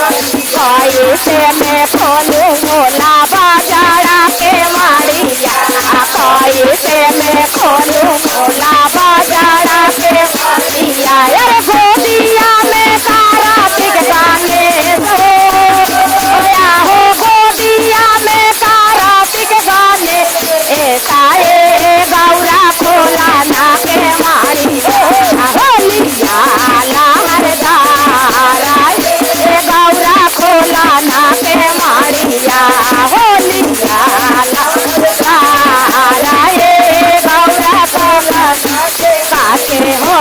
से मैं खोलूं भोला बाजारा के माड़िया कोई से मैं खोलूं भोला बाजारा के माड़िया अरे गोदिया में सारा बिगड़ाने दो या हो गोदिया में सारा बिगड़ाने ऐसा गौरा खोला ना के माड़िया होलिया लहरदारा गौरा खोला ना के माड़िया होलिया लहरदारा गौरा खोला काके हो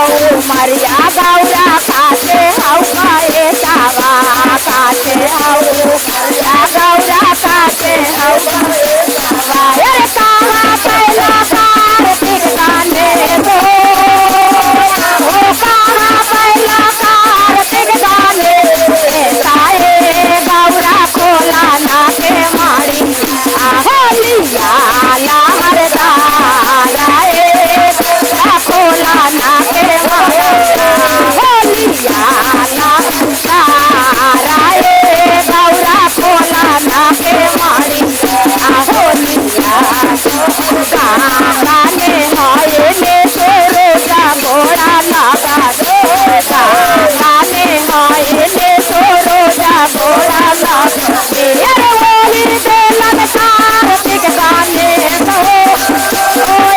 मरिया गौरा काके हो काए सावा काके हो मरिया गौरा काके हो सावा अरे कहाँ पहला कार्तिक गाने दो हो कहाँ पहला कार्तिक गाने गौरा खोला ना के माड़ी होलिया लहरदारा गौरा खोला ना के माड़िया होलिया लहरदारा गौरा खोला ना के माड़िया होलिया गाने हाय ले सोरोजा घोड़ा लगा दो गाने हाय ले सोरोजा घोड़ा लगा दे अरे वही बेलन कार्तिक गाने दो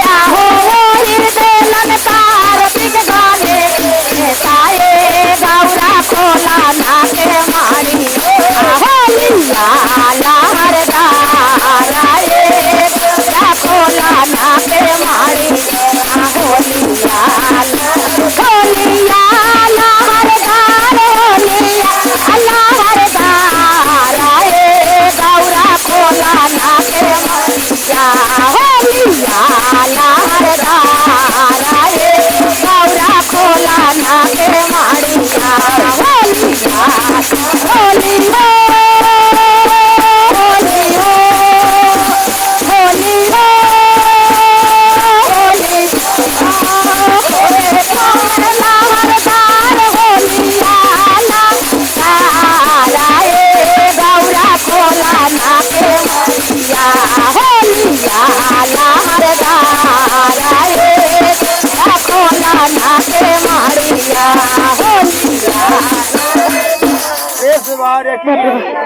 या हो वही बेलन कार्तिक गाने साए गौरा खोला ना के माड़ी होलिया लहरदारा गौरा खोला ना के माड़ी होलिया होलिया लहरदार होलिया लहरदारा गौरा खोला ना के माड़िया होलिया लहरदारा गौरा खोला ना के माड़िया होलिया होलिया इस बार